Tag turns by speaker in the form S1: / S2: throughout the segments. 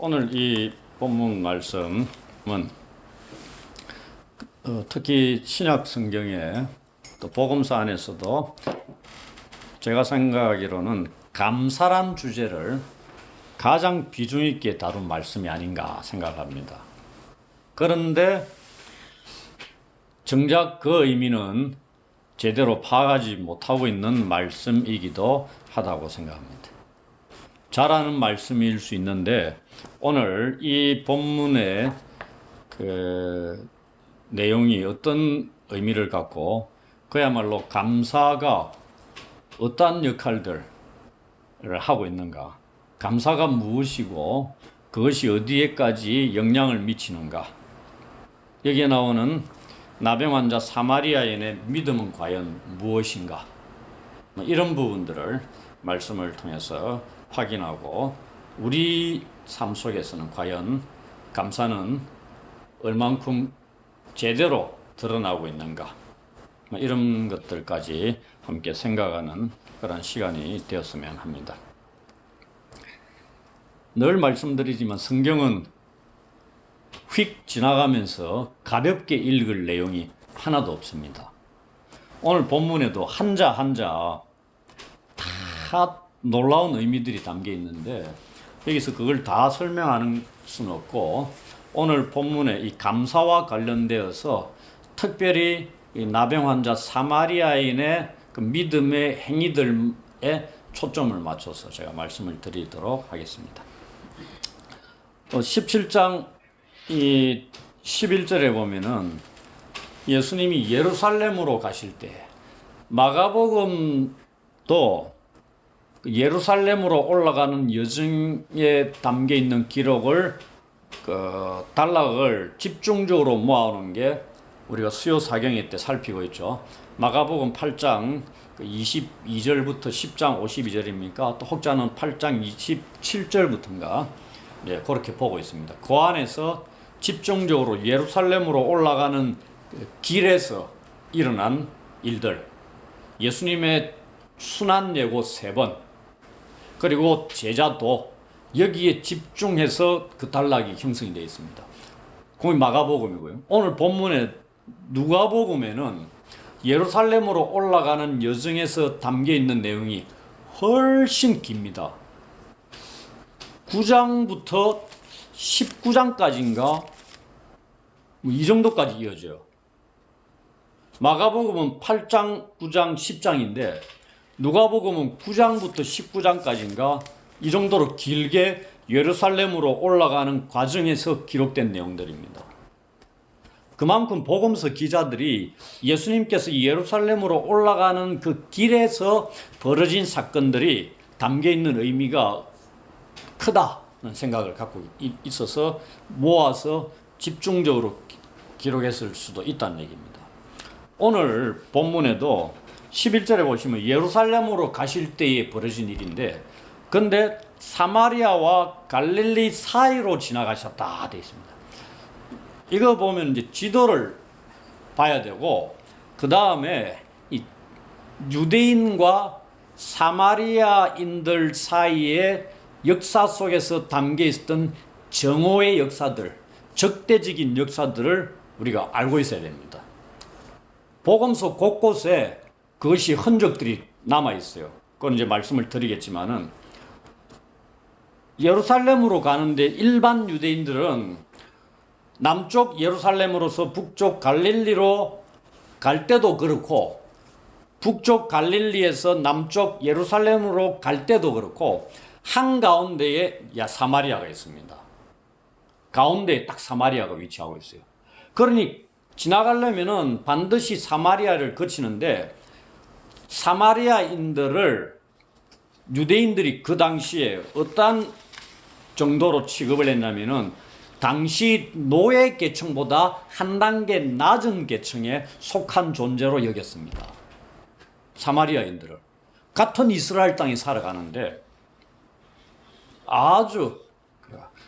S1: 오늘 이 본문 말씀은 특히 신약 성경에 또 복음서 안에서도 제가 생각하기로는 감사란 주제를 가장 비중 있게 다룬 말씀이 아닌가 생각합니다. 그런데 정작 그 의미는 제대로 파악하지 못하고 있는 말씀이기도 하다고 생각합니다. 잘 아는 말씀일 수 있는데 오늘 이 본문의 그 내용이 어떤 의미를 갖고 그야말로 감사가 어떠한 역할들을 하고 있는가, 감사가 무엇이고 그것이 어디에까지 영향을 미치는가, 여기에 나오는 나병 환자 사마리아인의 믿음은 과연 무엇인가, 이런 부분들을 말씀을 통해서 확인하고 우리 삶 속에서는 과연 감사는 얼만큼 제대로 드러나고 있는가, 이런 것들까지 함께 생각하는 그런 시간이 되었으면 합니다. 늘 말씀드리지만 성경은 휙 지나가면서 가볍게 읽을 내용이 하나도 없습니다. 오늘 본문에도 한자 한자 다 놀라운 의미들이 담겨 있는데 여기서 그걸 다 설명하는 수는 없고, 오늘 본문에 이 감사와 관련되어서 특별히 이 나병 환자 사마리아인의 그 믿음의 행위들에 초점을 맞춰서 제가 말씀을 드리도록 하겠습니다. 17장 이 11절에 보면은 예수님이 예루살렘으로 가실 때 마가복음도 예루살렘으로 올라가는 여정에 담겨 있는 기록을 단락을 집중적으로 모아오는 게 우리가 수요 사경회 때 살피고 있죠. 마가복음 8장 22절부터 10장 52절입니까? 또 혹자는 8장 27절부터인가? 네, 그렇게 보고 있습니다. 그 안에서 집중적으로 예루살렘으로 올라가는 길에서 일어난 일들, 예수님의 순환 예고 3번, 그리고 제자도 여기에 집중해서 그 단락이 형성이 되어 있습니다. 그게 마가복음이고요. 오늘 본문에 누가복음에는 예루살렘으로 올라가는 여정에서 담겨 있는 내용이 훨씬 깁니다. 9장부터 19장까지인가 이 정도까지 이어져요. 마가복음은 8장, 9장, 10장인데 누가복음은 9장부터 19장까지인가 이 정도로 길게 예루살렘으로 올라가는 과정에서 기록된 내용들입니다. 그만큼 복음서 기자들이 예수님께서 예루살렘으로 올라가는 그 길에서 벌어진 사건들이 담겨 있는 의미가 크다는 생각을 갖고 있어서 모아서 집중적으로 기록했을 수도 있다는 얘기입니다. 오늘 본문에도 11절에 보시면 예루살렘으로 가실 때에 벌어진 일인데, 근데 사마리아와 갈릴리 사이로 지나가셨다 되어 있습니다. 이거 보면 이제 지도를 봐야 되고, 그 다음에 이 유대인과 사마리아인들 사이의 역사 속에서 담겨 있었던 정오의 역사들, 적대적인 역사들을 우리가 알고 있어야 됩니다. 복음서 곳곳에 그것이 흔적들이 남아 있어요. 그건 이제 말씀을 드리겠지만은, 예루살렘으로 가는데 일반 유대인들은 남쪽 예루살렘으로서 북쪽 갈릴리로 갈 때도 그렇고, 북쪽 갈릴리에서 남쪽 예루살렘으로 갈 때도 그렇고, 한가운데에 사마리아가 있습니다. 가운데에 딱 사마리아가 위치하고 있어요. 그러니 지나가려면은 반드시 사마리아를 거치는데, 사마리아인들을 유대인들이 그 당시에 어떤 정도로 취급을 했냐면은 당시 노예 계층보다 한 단계 낮은 계층에 속한 존재로 여겼습니다. 사마리아인들을 같은 이스라엘 땅에 살아가는데 아주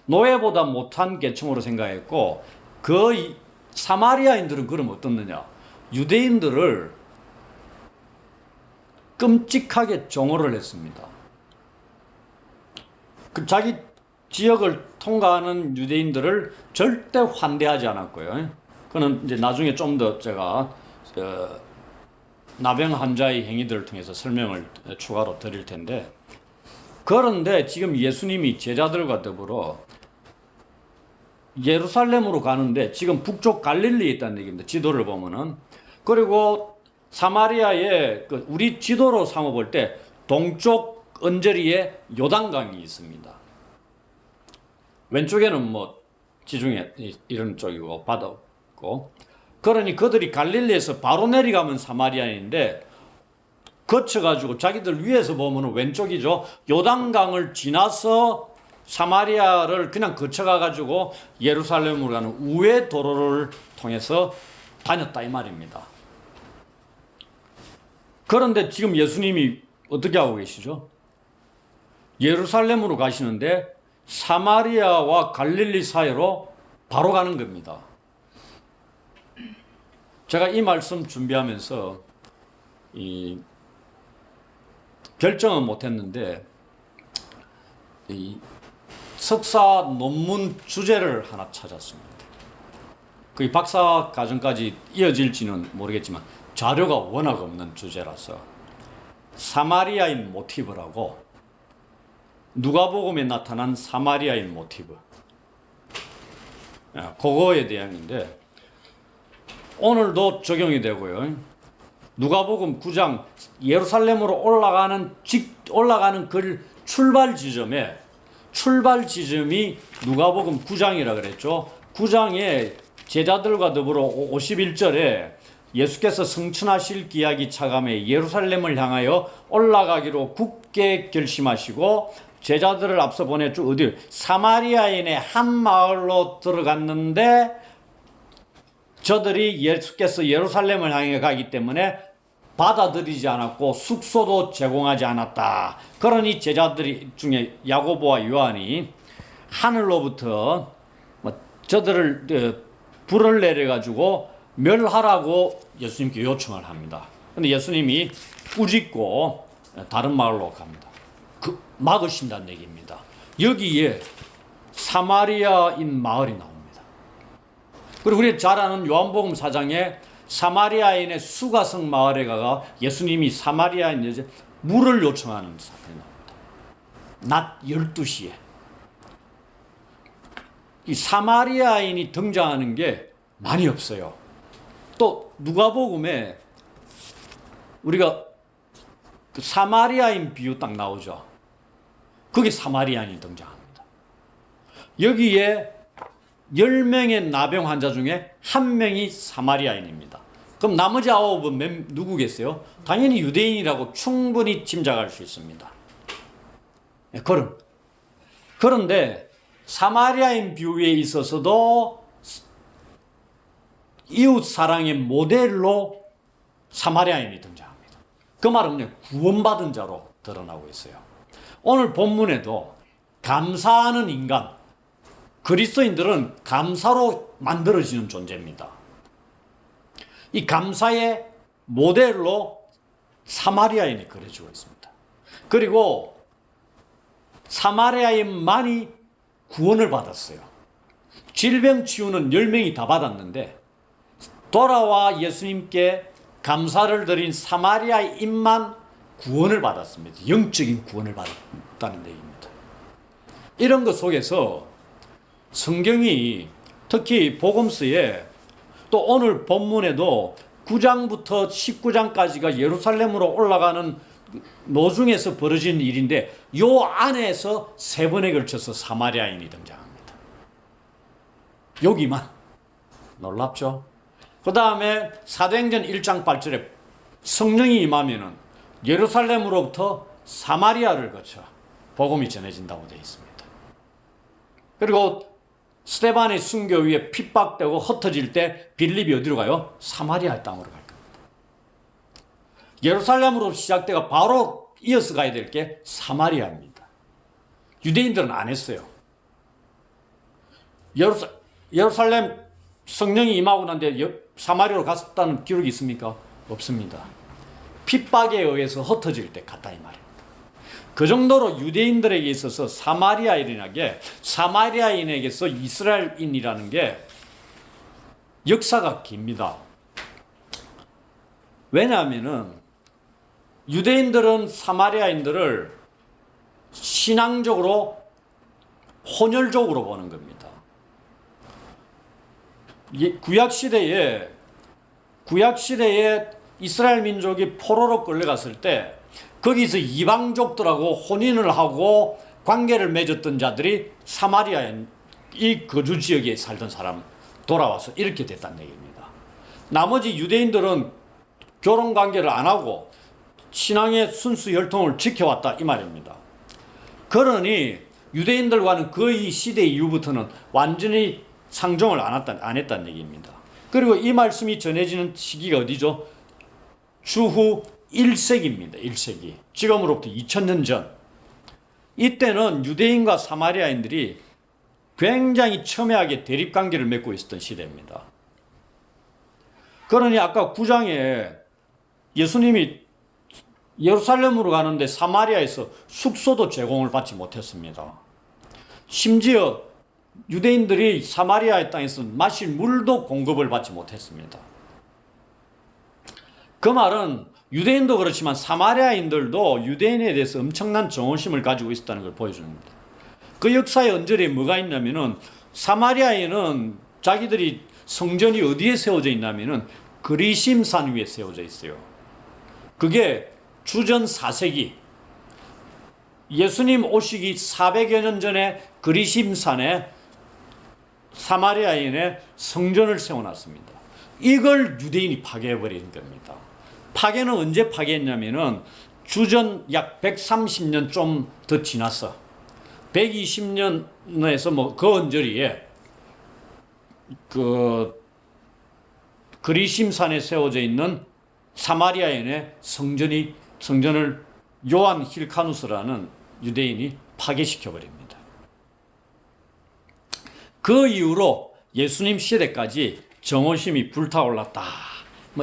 S1: 노예보다 못한 계층으로 생각했고, 그 사마리아인들은 그럼 어떻느냐, 유대인들을 끔찍하게 정오를 했습니다. 그 자기 지역을 통과하는 유대인들을 절대 환대하지 않았고요. 그는 이제 나중에 좀 더 제가 나병 환자의 행위들을 통해서 설명을 추가로 드릴 텐데, 그런데 지금 예수님이 제자들과 더불어 예루살렘으로 가는데 지금 북쪽 갈릴리에 있다는 얘기입니다. 지도를 보면은. 그리고 사마리아에 우리 지도로 삼아 볼 때 동쪽 언저리에 요단강이 있습니다. 왼쪽에는 뭐 지중해 이런 쪽이고 바다고, 그러니 그들이 갈릴리에서 바로 내려가면 사마리아인데 거쳐가지고 자기들 위에서 보면 왼쪽이죠. 요단강을 지나서 사마리아를 그냥 거쳐가가지고 예루살렘으로 가는 우회 도로를 통해서 다녔다 이 말입니다. 그런데 지금 예수님이 어떻게 하고 계시죠? 예루살렘으로 가시는데 사마리아와 갈릴리 사이로 바로 가는 겁니다. 제가 이 말씀 준비하면서 결정은 못했는데 석사 논문 주제를 하나 찾았습니다. 그 박사 과정까지 이어질지는 모르겠지만 자료가 워낙 없는 주제라서 사마리아인 모티브라고, 누가복음에 나타난 사마리아인 모티브, 그거에 대한인데 오늘도 적용이 되고요. 누가복음 9장 예루살렘으로 올라가는 그 출발 지점이 누가복음 9장이라 그랬죠. 9장에 제자들과 더불어 51절에 예수께서 성천하실 기약이 차감해 예루살렘을 향하여 올라가기로 굳게 결심하시고 제자들을 앞서 보내 어디 사마리아인의 한 마을로 들어갔는데 저들이 예수께서 예루살렘을 향해 가기 때문에 받아들이지 않았고 숙소도 제공하지 않았다. 그러니 제자들 중에 야고보와 요한이 하늘로부터 저들을 불을 내려가지고 멸하라고 예수님께 요청을 합니다. 근데 예수님이 꾸짖고 다른 마을로 갑니다. 막으신다는 얘기입니다. 여기에 사마리아인 마을이 나옵니다. 그리고 우리 잘 아는 요한복음 4장에 사마리아인의 수가성 마을에 가가 예수님이 사마리아인 여자 물을 요청하는 사건이 나옵니다. 낮 12시에. 이 사마리아인이 등장하는 게 많이 없어요. 또 누가복음에 우리가 그 사마리아인 비유 딱 나오죠. 거기 사마리아인이 등장합니다. 여기에 10명의 나병 환자 중에 1명이 사마리아인입니다. 그럼 나머지 9은 누구겠어요? 당연히 유대인이라고 충분히 짐작할 수 있습니다. 그런데 사마리아인 비유에 있어서도 이웃 사랑의 모델로 사마리아인이 등장합니다. 그 말은 구원받은 자로 드러나고 있어요. 오늘 본문에도 감사하는 인간, 그리스도인들은 감사로 만들어지는 존재입니다. 이 감사의 모델로 사마리아인이 그려지고 있습니다. 그리고 사마리아인만이 구원을 받았어요. 질병 치유는 10명이 다 받았는데 돌아와 예수님께 감사를 드린 사마리아인만 구원을 받았습니다. 영적인 구원을 받았다는 얘기입니다. 이런 것 속에서 성경이 특히 복음서에 또 오늘 본문에도 9장부터 19장까지가 예루살렘으로 올라가는 노중에서 벌어진 일인데 요 안에서 3번에 걸쳐서 사마리아인이 등장합니다. 여기만. 놀랍죠? 그 다음에 사도행전 1장 8절에 성령이 임하면은 예루살렘으로부터 사마리아를 거쳐 복음이 전해진다고 되어 있습니다. 그리고 스데반의 순교 위에 핍박되고 흩어질 때 빌립이 어디로 가요? 사마리아 땅으로 갈 겁니다. 예루살렘으로 시작되가 바로 이어서 가야 될 게 사마리아입니다. 유대인들은 안 했어요. 예루살렘 성령이 임하고 난 뒤에 사마리아로 갔다는 기록이 있습니까? 없습니다. 핍박에 의해서 흩어질 때 갔다 이 말입니다. 그 정도로 유대인들에게 있어서 사마리아인에게서 이스라엘인이라는 게 역사가 깁니다. 왜냐하면은 유대인들은 사마리아인들을 신앙적으로 혼혈적으로 보는 겁니다. 구약시대에 이스라엘 민족이 포로로 끌려갔을 때 거기서 이방족들하고 혼인을 하고 관계를 맺었던 자들이 사마리아인 이 거주 지역에 살던 사람 돌아와서 이렇게 됐다는 얘기입니다. 나머지 유대인들은 결혼 관계를 안 하고 신앙의 순수 혈통을 지켜왔다 이 말입니다. 그러니 유대인들과는 거의 시대 이후부터는 완전히 상종을 안 했다는 얘기입니다. 그리고 이 말씀이 전해지는 시기가 어디죠? 주후 1세기입니다. 1세기. 지금으로부터 2000년 전. 이때는 유대인과 사마리아인들이 굉장히 첨예하게 대립관계를 맺고 있었던 시대입니다. 그러니 아까 9장에 예수님이 예루살렘으로 가는데 사마리아에서 숙소도 제공을 받지 못했습니다. 심지어 유대인들이 사마리아 땅에서 마실 물도 공급을 받지 못했습니다. 그 말은 유대인도 그렇지만 사마리아인들도 유대인에 대해서 엄청난 정오심을 가지고 있었다는 걸 보여줍니다. 그 역사의 언저리에 뭐가 있냐면은 사마리아인은 자기들이 성전이 어디에 세워져 있냐면은 그리심산 위에 세워져 있어요. 그게 주전 4세기 예수님 오시기 400여 년 전에 그리심산에 사마리아인의 성전을 세워놨습니다. 이걸 유대인이 파괴해버린 겁니다. 파괴는 언제 파괴했냐면은 주전 약 130년 좀 더 지났어. 120년에서 그 언저리에 그리심산에 세워져 있는 사마리아인의 성전을 요한 힐카누스라는 유대인이 파괴시켜버립니다. 그 이후로 예수님 시대까지 정오심이 불타올랐다.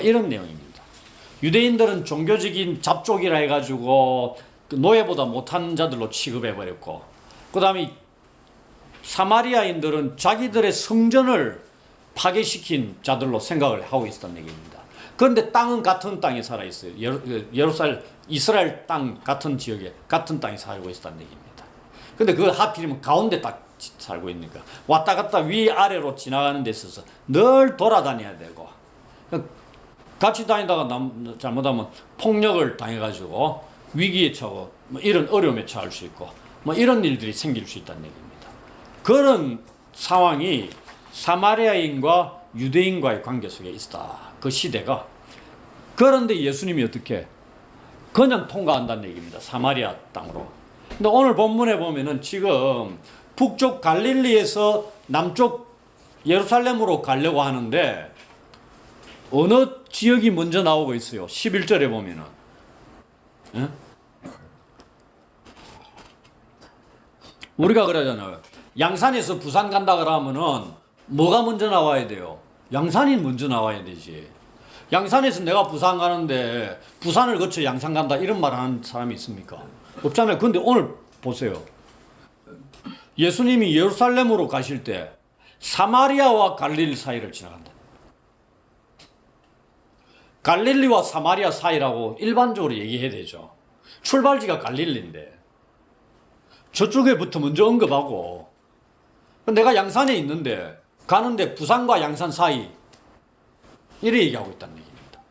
S1: 이런 내용입니다. 유대인들은 종교적인 잡족이라 해가지고 노예보다 못한 자들로 취급해버렸고, 그 다음에 사마리아인들은 자기들의 성전을 파괴시킨 자들로 생각을 하고 있었던 얘기입니다. 그런데 땅은 같은 땅에 살아있어요. 이스라엘 땅 같은 지역에 같은 땅에 살고 있었다는 얘기입니다. 근데 그 하필이면 가운데 딱 살고 있으니까 왔다 갔다 위아래로 지나가는 데 있어서 늘 돌아다녀야 되고, 같이 다니다가 잘못하면 폭력을 당해가지고 위기에 처하고 이런 어려움에 처할 수 있고 이런 일들이 생길 수 있다는 얘기입니다. 그런 상황이 사마리아인과 유대인과의 관계 속에 있다. 그 시대가. 그런데 예수님이 어떻게 그냥 통과한다는 얘기입니다. 사마리아 땅으로. 근데 오늘 본문에 보면은 지금 북쪽 갈릴리에서 남쪽 예루살렘으로 가려고 하는데 어느 지역이 먼저 나오고 있어요. 11절에 보면은. 예? 우리가 그러잖아요. 양산에서 부산 간다 그러면은 뭐가 먼저 나와야 돼요? 양산이 먼저 나와야 되지. 양산에서 내가 부산 가는데 부산을 거쳐 양산 간다 이런 말 하는 사람이 있습니까? 없잖아요. 근데 오늘 보세요. 예수님이 예루살렘으로 가실 때 사마리아와 갈릴리 사이를 지나간다. 갈릴리와 사마리아 사이라고 일반적으로 얘기해야 되죠. 출발지가 갈릴리인데 저쪽에부터 먼저 언급하고, 내가 양산에 있는데 가는데 부산과 양산 사이 이래 얘기하고 있다는 얘기입니다.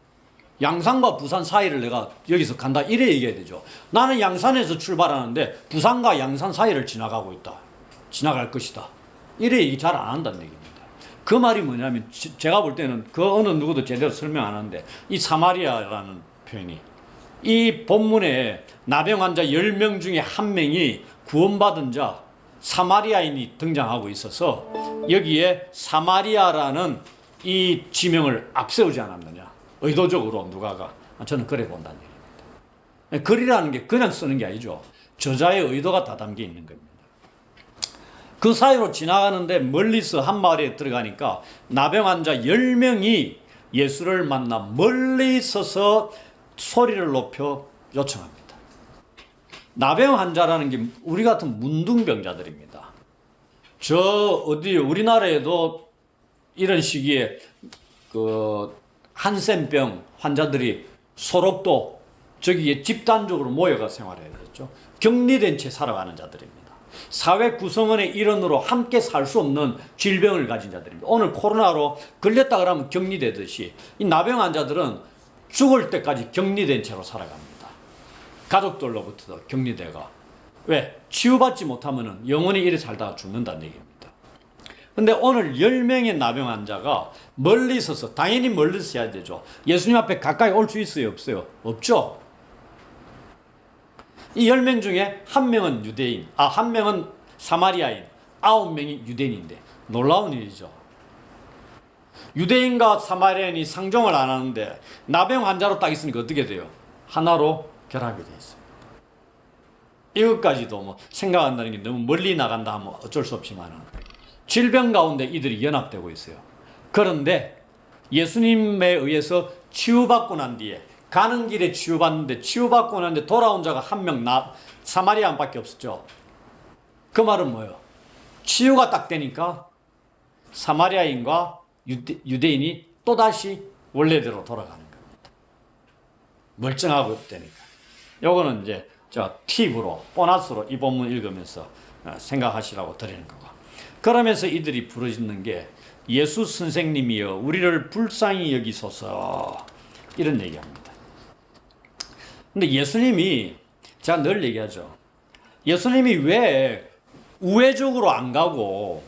S1: 양산과 부산 사이를 내가 여기서 간다 이래 얘기해야 되죠. 나는 양산에서 출발하는데 부산과 양산 사이를 지나가고 있다. 지나갈 것이다. 이래 얘기 잘 안 한다는 얘기입니다. 그 말이 뭐냐면 제가 볼 때는 그 어느 누구도 제대로 설명 안 하는데 이 사마리아라는 표현이 이 본문에 나병 환자 10명 중에 한 명이 구원받은 자 사마리아인이 등장하고 있어서 여기에 사마리아라는 이 지명을 앞세우지 않았느냐. 의도적으로 누가가. 저는 그래 본다는 얘기입니다. 글이라는 게 그냥 쓰는 게 아니죠. 저자의 의도가 다 담겨 있는 겁니다. 그 사이로 지나가는데 멀리서 한 마을에 들어가니까 나병 환자 10명이 예수를 만나 멀리 서서 소리를 높여 요청합니다. 나병 환자라는 게 우리 같은 문둥병자들입니다. 우리나라에도 이런 시기에 그 한센병 환자들이 소록도 저기에 집단적으로 모여가 생활해야 되죠. 격리된 채 살아가는 자들입니다. 사회 구성원의 일원으로 함께 살 수 없는 질병을 가진 자들입니다. 오늘 코로나로 걸렸다 그러면 격리되듯이 이 나병 환자들은 죽을 때까지 격리된 채로 살아갑니다. 가족들로부터도 격리돼가. 왜? 치유받지 못하면 영원히 이래 살다가 죽는다는 얘기입니다. 근데 오늘 10명의 나병 환자가 멀리 있어서, 당연히 멀리 있어야 되죠. 예수님 앞에 가까이 올 수 있어요? 없어요? 없죠? 이 10명 중에 한 명은 유대인, 한 명은 사마리아인, 9명이 유대인인데 놀라운 일이죠. 유대인과 사마리아인이 상종을 안 하는데 나병 환자로 딱 있으니까 어떻게 돼요? 하나로 결합이 돼 있어요. 이것까지도 뭐 생각한다는 게 너무 멀리 나간다 하면 어쩔 수 없지만은 질병 가운데 이들이 연합되고 있어요. 그런데 예수님에 의해서 치유받고 난 뒤에 가는 길에 치유받는데 치유받고 난 뒤에 돌아온 자가 한 명 사마리아인밖에 없었죠. 그 말은 뭐예요? 치유가 딱 되니까 사마리아인과 유대인이 또다시 원래대로 돌아가는 겁니다. 멀쩡하고 되니까. 요거는 이제 팁으로, 보너스로 이 본문 읽으면서 생각하시라고 드리는 거고. 그러면서 이들이 부르짖는 게 예수 선생님이여 우리를 불쌍히 여기소서, 이런 얘기합니다. 근데 예수님이, 제가 늘 얘기하죠. 예수님이 왜 우회적으로 안 가고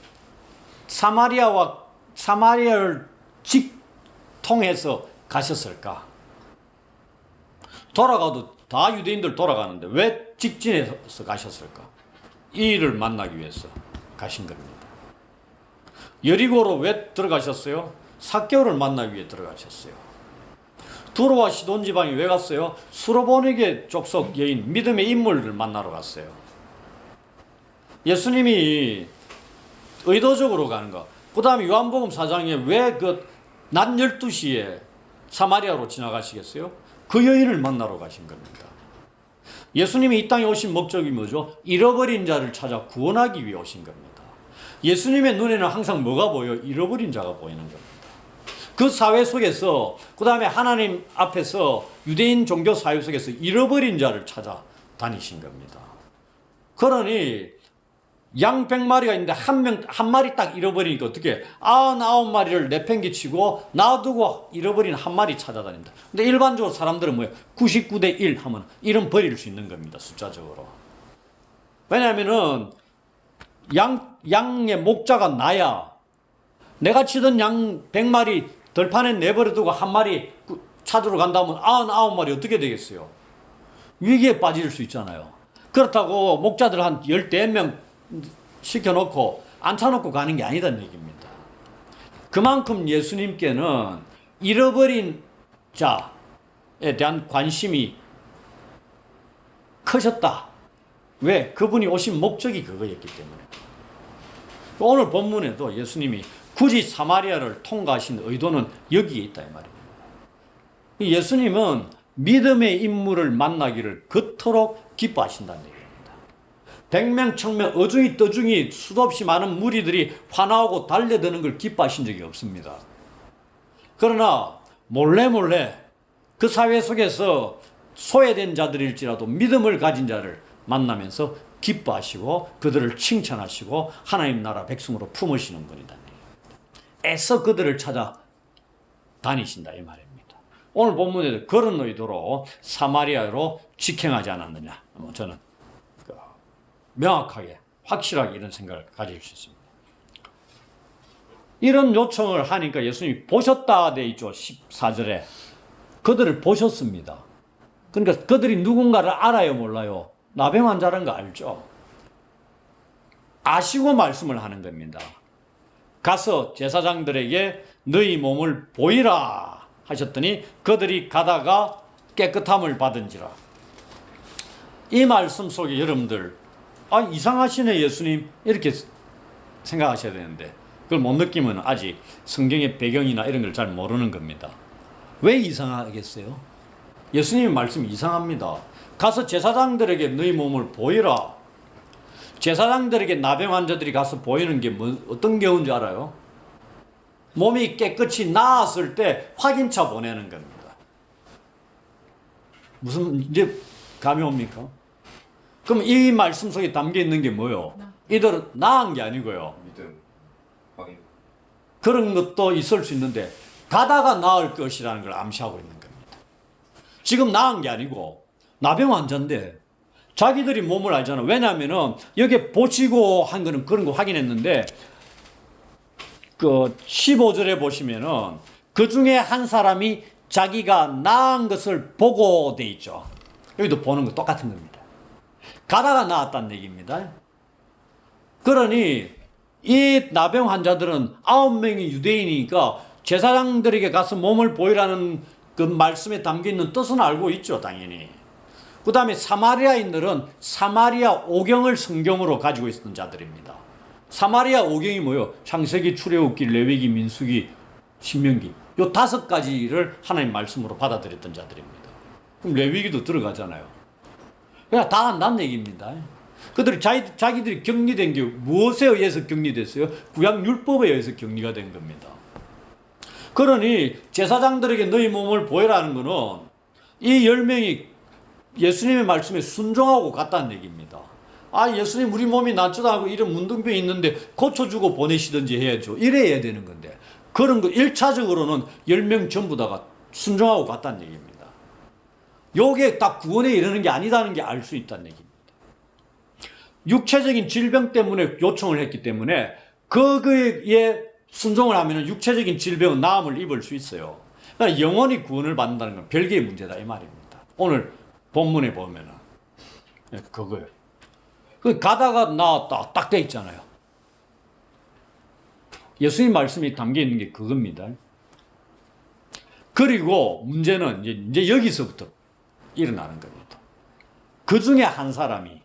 S1: 사마리아를 통해서 가셨을까? 돌아가도 다 유대인들 돌아가는데 왜 직진해서 가셨을까? 이 일을 만나기 위해서 가신 겁니다. 여리고로 왜 들어가셨어요? 삭개오를 만나기 위해 들어가셨어요. 두로와 시돈 지방이 왜 갔어요? 수로보니게 족속 여인, 믿음의 인물을 만나러 갔어요. 예수님이 의도적으로 가는 거. 그 다음에 요한복음 4장에 왜 낮 12시에 사마리아로 지나가시겠어요? 그 여인을 만나러 가신 겁니다. 예수님이 이 땅에 오신 목적이 뭐죠? 잃어버린 자를 찾아 구원하기 위해 오신 겁니다. 예수님의 눈에는 항상 뭐가 보여요? 잃어버린 자가 보이는 겁니다. 그 사회 속에서, 그 다음에 하나님 앞에서 유대인 종교 사회 속에서 잃어버린 자를 찾아 다니신 겁니다. 그러니 양 100마리가 있는데 한 마리 딱 잃어버리니까 어떻게 99마리를 내팽개치고 놔두고 잃어버린 한 마리 찾아다닙니다. 근데 일반적으로 사람들은 뭐예요? 99대 1 하면 1은 버릴 수 있는 겁니다. 숫자적으로. 왜냐하면은 양의 목자가 나야 내가 치던 양 100마리 들판에 내버려두고 한 마리 찾으러 간다면 99마리 어떻게 되겠어요? 위기에 빠질 수 있잖아요. 그렇다고 목자들 한 14명 시켜놓고 앉혀놓고 가는 게 아니다는 얘기입니다. 그만큼 예수님께는 잃어버린 자에 대한 관심이 크셨다. 왜? 그분이 오신 목적이 그거였기 때문에. 오늘 본문에도 예수님이 굳이 사마리아를 통과하신 의도는 여기에 있다 이 말입니다. 예수님은 믿음의 인물을 만나기를 그토록 기뻐하신다는 얘기입니다. 100명, 1000명, 어중이 떠중이 수도 없이 많은 무리들이 환호하고 달려드는 걸 기뻐하신 적이 없습니다. 그러나 몰래 그 사회 속에서 소외된 자들일지라도 믿음을 가진 자를 만나면서 기뻐하시고 그들을 칭찬하시고 하나님 나라 백성으로 품으시는 분이다. 애써 그들을 찾아 다니신다 이 말입니다. 오늘 본문에도 그런 의도로 사마리아로 직행하지 않았느냐. 저는 명확하게 확실하게 이런 생각을 가질 수 있습니다. 이런 요청을 하니까 예수님이 보셨다 돼 있죠. 14절에 그들을 보셨습니다. 그러니까 그들이 누군가를 알아요 몰라요? 나병 환자라는 거 알죠? 아시고 말씀을 하는 겁니다. 가서 제사장들에게 너희 몸을 보이라 하셨더니 그들이 가다가 깨끗함을 받은지라. 이 말씀 속에 여러분들 이상하시네 예수님 이렇게 생각하셔야 되는데 그걸 못 느끼면 아직 성경의 배경이나 이런 걸 잘 모르는 겁니다. 왜 이상하겠어요? 예수님의 말씀이 이상합니다. 가서 제사장들에게 너희 몸을 보이라. 제사장들에게 나병 환자들이 가서 보이는 게 어떤 경우인 줄 알아요? 몸이 깨끗이 나았을 때 확인차 보내는 겁니다. 무슨 이제 감이 옵니까? 그럼 이 말씀 속에 담겨 있는 게 뭐요? 이들은 나은 게 아니고요.
S2: 믿음, 확인.
S1: 그런 것도 있을 수 있는데 가다가 나을 것이라는 걸 암시하고 있는 겁니다. 지금 나은 게 아니고 나병 환자인데 자기들이 몸을 알잖아. 왜냐하면은 여기 보시고 한 거는 그런 거 확인했는데 그 15절에 보시면은 그 중에 한 사람이 자기가 나은 것을 보고 돼 있죠. 여기도 보는 거 똑같은 겁니다. 가다가 나았다는 얘기입니다. 그러니 이 나병 환자들은 9명이 유대인이니까 제사장들에게 가서 몸을 보이라는 그 말씀에 담겨 있는 뜻은 알고 있죠, 당연히. 그 다음에 사마리아인들은 사마리아 오경을 성경으로 가지고 있었던 자들입니다. 사마리아 오경이 뭐예요? 창세기, 출애굽기, 레위기, 민수기, 신명기. 요 5가지를 하나님 말씀으로 받아들였던 자들입니다. 그럼 레위기도 들어가잖아요. 그냥 다 안다는 얘기입니다. 그들이 자기들이 격리된 게 무엇에 의해서 격리됐어요? 구약 율법에 의해서 격리가 된 겁니다. 그러니 제사장들에게 너희 몸을 보여라는 거는 이 10명이 예수님의 말씀에 순종하고 갔다는 얘기입니다. 아, 예수님 우리 몸이 낫지도 않고 이런 문둥병이 있는데 고쳐주고 보내시든지 해야죠. 이래야 되는 건데 그런 거 1차적으로는 10명 전부 다가 순종하고 갔다는 얘기입니다. 요게 딱 구원에 이르는 게 아니다는 게 알 수 있다는 얘기입니다. 육체적인 질병 때문에 요청을 했기 때문에 거기에 순종을 하면 육체적인 질병은 나음을 입을 수 있어요. 그러니까 영원히 구원을 받는다는 건 별개의 문제다 이 말입니다. 오늘 본문에 보면은 그거예요. 가다가 나왔다 딱 돼 있잖아요. 예수님 말씀이 담겨 있는 게 그겁니다. 그리고 문제는 이제 여기서부터 일어나는 겁니다. 그 중에 한 사람이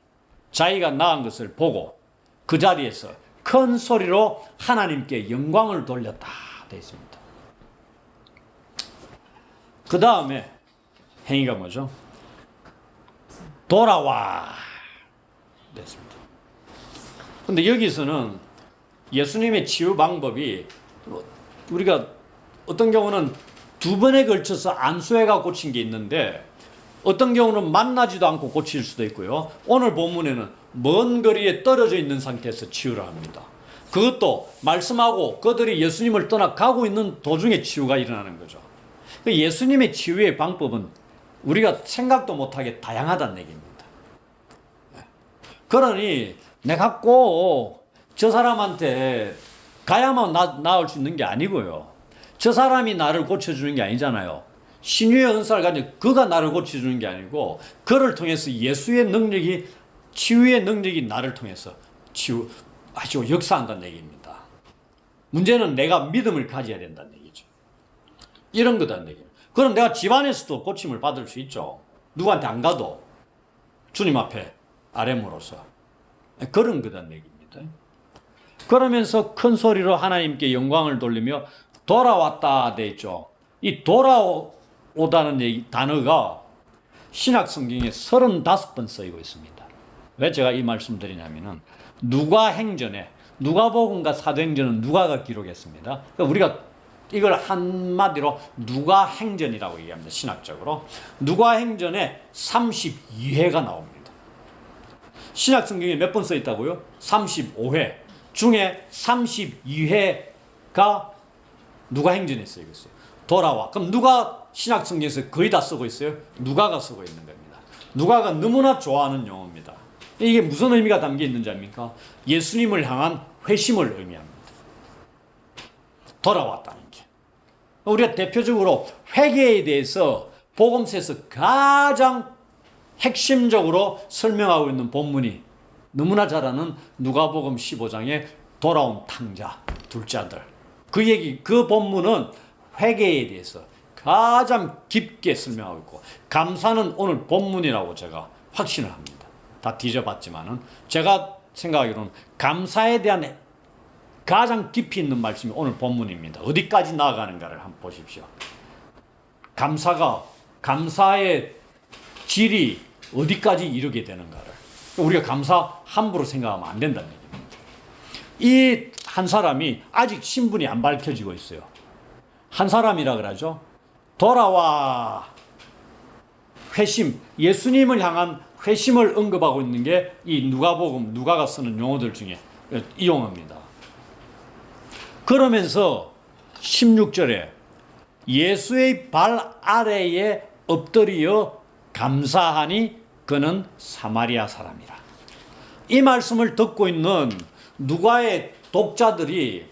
S1: 자기가 나은 것을 보고 그 자리에서 큰 소리로 하나님께 영광을 돌렸다 되어 있습니다. 그 다음에 행위가 뭐죠? 돌아와 됐습니다. 근데 여기서는 예수님의 치유 방법이 우리가 어떤 경우는 2번에 걸쳐서 안수해가 고친 게 있는데 어떤 경우는 만나지도 않고 고칠 수도 있고요. 오늘 본문에는 먼 거리에 떨어져 있는 상태에서 치유를 합니다. 그것도 말씀하고 그들이 예수님을 떠나 가고 있는 도중에 치유가 일어나는 거죠. 예수님의 치유의 방법은 우리가 생각도 못하게 다양하다는 얘기입니다. 그러니 내가 꼭 저 사람한테 가야만 나을 수 있는 게 아니고요. 저 사람이 나를 고쳐주는 게 아니잖아요. 신유의 은사를 가진 그가 나를 고쳐주는 게 아니고 그를 통해서 예수의 능력이 치유의 능력이 나를 통해서 아주 역사한다는 얘기입니다. 문제는 내가 믿음을 가져야 된다는 얘기죠. 이런 거다는 얘기예요. 그럼 내가 집안에서도 고침을 받을 수 있죠. 누구한테 안 가도 주님 앞에 아뢰므로써 그런 거다는 얘기입니다. 그러면서 큰 소리로 하나님께 영광을 돌리며 돌아왔다 돼 있죠. 이 돌아오다는 단어가 신약 성경에 35번 쓰이고 있습니다. 왜 제가 이 말씀 드리냐면은 누가행전에 누가복음과 사도행전은 누가가 기록했습니다. 그러니까 우리가 이걸 한마디로 누가행전이라고 얘기합니다. 신학적으로. 누가행전에 32회가 나옵니다. 신약 성경에 몇 번 써 있다고요? 35회. 중에 32회가 누가행전에 쓰이고 있어요. 돌아와. 그럼 누가 신약 성경에서 거의 다 쓰고 있어요? 누가가 쓰고 있는 겁니다. 누가가 너무나 좋아하는 용어입니다. 이게 무슨 의미가 담겨 있는지 압니까? 예수님을 향한 회심을 의미합니다. 돌아왔다는 게. 우리가 대표적으로 회개에 대해서 복음서에서 가장 핵심적으로 설명하고 있는 본문이 너무나 잘 아는 누가복음 15장의 돌아온 탕자, 둘째 아들. 그 본문은 회개에 대해서 가장 깊게 설명하고 있고 감사는 오늘 본문이라고 제가 확신을 합니다. 다 뒤져봤지만은 제가 생각하기로는 감사에 대한 가장 깊이 있는 말씀이 오늘 본문입니다. 어디까지 나아가는가를 한번 보십시오. 감사의 질이 어디까지 이르게 되는가를 우리가 감사 함부로 생각하면 안 된다는 얘기입니다. 이 한 사람이 아직 신분이 안 밝혀지고 있어요. 한 사람이라 그러죠. 돌아와 회심, 예수님을 향한 회심을 언급하고 있는 게 이 누가복음, 누가가 쓰는 용어들 중에 이 용어입니다. 그러면서 16절에 예수의 발 아래에 엎드려 감사하니 그는 사마리아 사람이라. 이 말씀을 듣고 있는 누가의 독자들이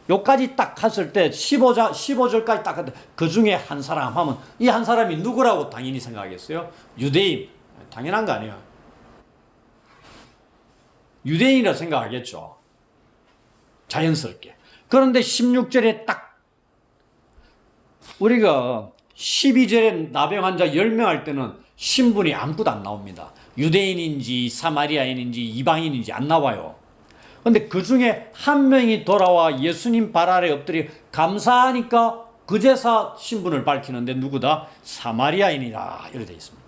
S1: 여기까지 딱 갔을 때 15절까지 딱 갔을 때 그 중에 한 사람 하면 이 한 사람이 누구라고 당연히 생각하겠어요? 유대인. 당연한 거 아니에요. 유대인이라 생각하겠죠. 자연스럽게. 그런데 16절에 딱 우리가 12절에 나병 환자 10명 할 때는 신분이 아무것도 안 나옵니다. 유대인인지 사마리아인인지 이방인인지 안 나와요. 그런데 그 중에 한 명이 돌아와 예수님 발 아래 엎드려 감사하니까 그제서 신분을 밝히는데 누구다? 사마리아인이라 이렇게 되어 있습니다.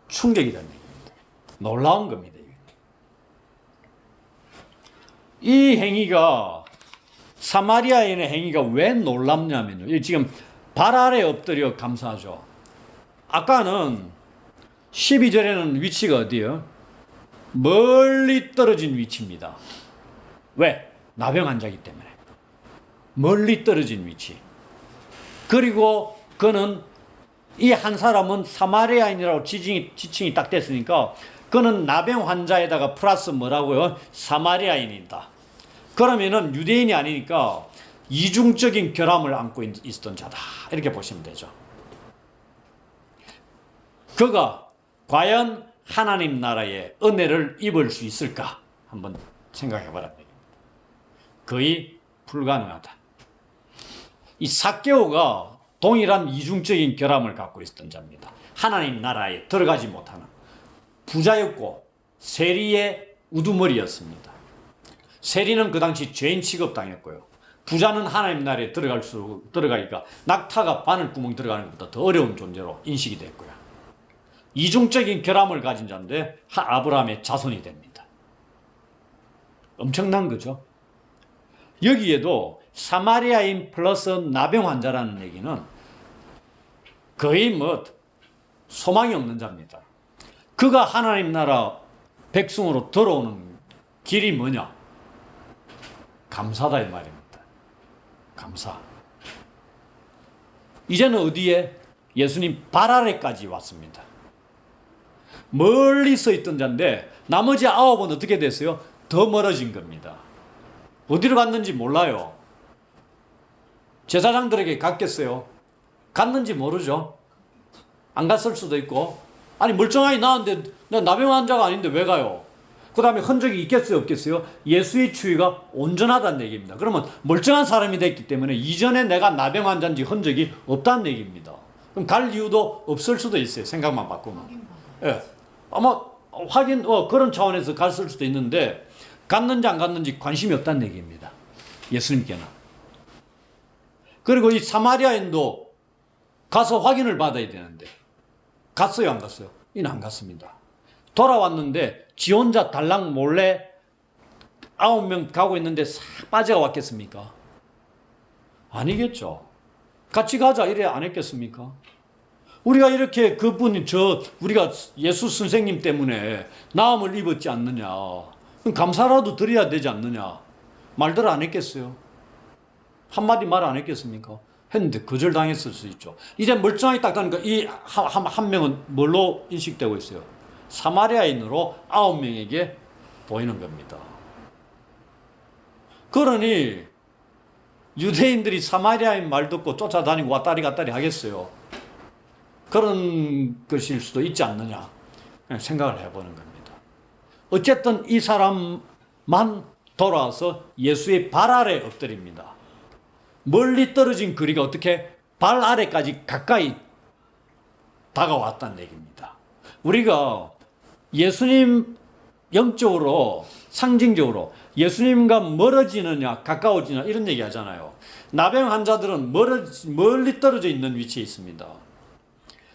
S1: 충격이라는 얘기입니다. 놀라운 겁니다. 이 행위가 사마리아인의 행위가 왜 놀랍냐면요. 지금 발 아래 엎드려 감사하죠. 아까는 12절에는 위치가 어디예요? 멀리 떨어진 위치입니다. 왜? 나병 환자이기 때문에. 멀리 떨어진 위치. 그리고 그는 이 한 사람은 사마리아인이라고 지칭이 딱 됐으니까 그는 나병 환자에다가 플러스 뭐라고요? 사마리아인이다. 그러면은 유대인이 아니니까 이중적인 결함을 안고 있었던 자다. 이렇게 보시면 되죠. 그가 과연 하나님 나라의 은혜를 입을 수 있을까? 한번 생각해 보라. 거의 불가능하다. 이 삭개오가 동일한 이중적인 결함을 갖고 있었던 자입니다. 하나님 나라에 들어가지 못하는 부자였고 세리의 우두머리였습니다. 세리는 그 당시 죄인 취급당했고요. 부자는 하나님 나라에 들어가니까 낙타가 바늘구멍 들어가는 것보다 더 어려운 존재로 인식이 됐고요. 이중적인 결함을 가진 자인데 아브라함의 자손이 됩니다. 엄청난 거죠. 여기에도 사마리아인 플러스 나병 환자라는 얘기는 거의 소망이 없는 자입니다. 그가 하나님 나라 백성으로 들어오는 길이 뭐냐? 감사다 이 말입니다. 감사. 이제는 어디에? 예수님 발 아래까지 왔습니다. 멀리 서 있던 자인데 나머지 9은 어떻게 됐어요? 더 멀어진 겁니다. 어디로 갔는지 몰라요. 제사장들에게 갔겠어요? 갔는지 모르죠. 안 갔을 수도 있고. 아니 멀쩡하게 나왔는데 나 나병 환자가 아닌데 왜 가요? 그 다음에 흔적이 있겠어요 없겠어요? 예수의 추위가 온전하다는 얘기입니다. 그러면 멀쩡한 사람이 됐기 때문에 이전에 내가 나병 환자인지 흔적이 없다는 얘기입니다. 그럼 갈 이유도 없을 수도 있어요. 생각만 바꾸면. 예. 아마 그런 차원에서 갔을 수도 있는데 갔는지 안 갔는지 관심이 없다는 얘기입니다. 예수님께는. 그리고 이 사마리아인도 가서 확인을 받아야 되는데 갔어요 안 갔어요? 이는 안 갔습니다. 돌아왔는데 지 혼자 달랑 몰래 9명 가고 있는데 싹 빠져왔겠습니까? 아니겠죠. 같이 가자 이래 안 했겠습니까? 우리가 이렇게 우리가 예수 선생님 때문에 나음을 입었지 않느냐. 그럼 감사라도 드려야 되지 않느냐. 말들 안 했겠어요. 한마디 말 안 했겠습니까? 했는데 거절당했을 수 있죠. 이제 멀쩡하게 딱 가니까 이 한 명은 뭘로 인식되고 있어요? 사마리아인으로 9명에게 보이는 겁니다. 그러니 유대인들이 사마리아인 말 듣고 쫓아다니고 왔다리 갔다리 하겠어요. 그런 것일 수도 있지 않느냐 생각을 해보는 겁니다. 어쨌든 이 사람만 돌아와서 예수의 발 아래 엎드립니다. 멀리 떨어진 거리가 어떻게 발 아래까지 가까이 다가왔다는 얘기입니다. 우리가 예수님 영적으로 상징적으로 예수님과 멀어지느냐 가까워지느냐 이런 얘기 하잖아요. 나병 환자들은 멀리 떨어져 있는 위치에 있습니다.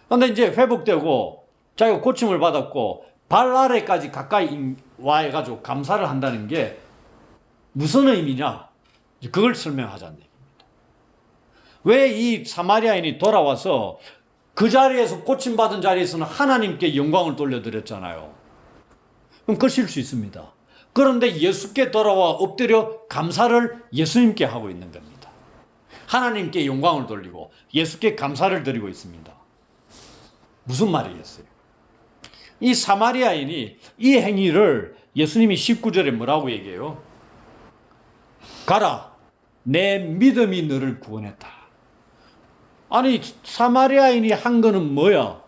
S1: 그런데 이제 회복되고 자기가 고침을 받았고 발 아래까지 가까이 와해가지고 감사를 한다는 게 무슨 의미냐? 그걸 설명하자는 얘기입니다. 왜 이 사마리아인이 돌아와서 그 자리에서 고침받은 자리에서는 하나님께 영광을 돌려드렸잖아요. 그럼 그실 수 있습니다. 그런데 예수께 돌아와 엎드려 감사를 예수님께 하고 있는 겁니다. 하나님께 영광을 돌리고 예수께 감사를 드리고 있습니다. 무슨 말이겠어요? 이 사마리아인이 이 행위를 예수님이 19절에 뭐라고 얘기해요? 가라, 내 믿음이 너를 구원했다. 아니, 사마리아인이 한 거는 뭐야?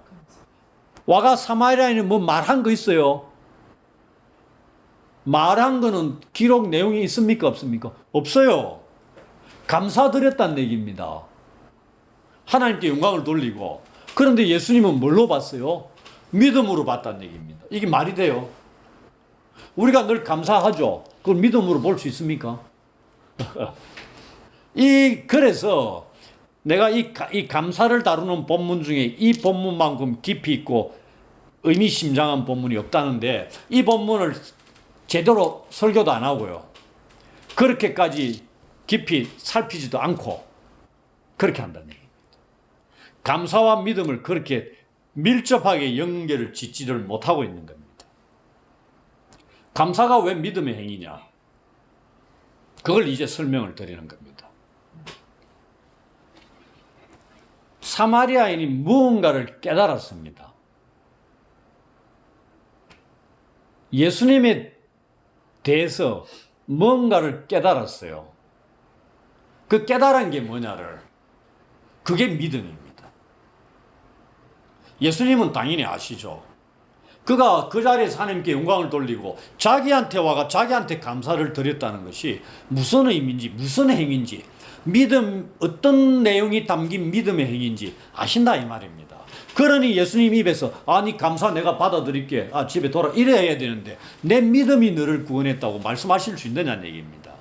S1: 와가 사마리아인이 뭐 말한 거 있어요? 말한 거는 기록 내용이 있습니까? 없습니까? 없어요. 감사드렸다는 얘기입니다. 하나님께 영광을 돌리고. 그런데 예수님은 뭘로 봤어요? 믿음으로 봤다는 얘기입니다. 이게 말이 돼요? 우리가 늘 감사하죠. 그걸 믿음으로 볼 수 있습니까? 그래서 내가 이 감사를 다루는 본문 중에 이 본문만큼 깊이 있고 의미심장한 본문이 없다는데 이 본문을 제대로 설교도 안 하고요. 그렇게까지 깊이 살피지도 않고 그렇게 한다는 얘기입니다. 감사와 믿음을 그렇게 밀접하게 연결을 짓지를 못하고 있는 겁니다. 감사가 왜 믿음의 행위냐? 그걸 이제 설명을 드리는 겁니다. 사마리아인이 무언가를 깨달았습니다. 예수님에 대해서 뭔가를 깨달았어요. 그 깨달은 게 뭐냐를, 그게 믿음입니다. 예수님은 당연히 아시죠. 그가 그 자리에서 하나님께 영광을 돌리고 자기한테 와가 자기한테 감사를 드렸다는 것이 무슨 의미인지, 무슨 행위인지, 믿음, 어떤 내용이 담긴 믿음의 행위인지 아신다 이 말입니다. 그러니 예수님 입에서 아니 감사 내가 받아들일게, 집에 돌아, 이래야 되는데 내 믿음이 너를 구원했다고 말씀하실 수 있느냐는 얘기입니다.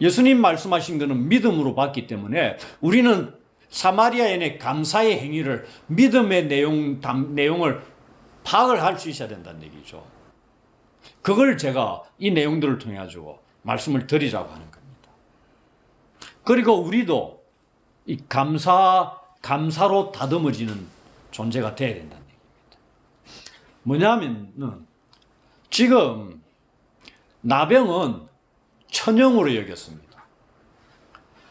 S1: 예수님 말씀하신 것은 믿음으로 봤기 때문에 우리는 사마리아인의 감사의 행위를, 믿음의 내용을 파악을 할 수 있어야 된다는 얘기죠. 그걸 제가 이 내용들을 통해 가지고 말씀을 드리자고 하는 겁니다. 그리고 우리도 이 감사로 다듬어지는 존재가 돼야 된다는 얘기입니다. 뭐냐면은 지금 나병은 천형으로 여겼습니다.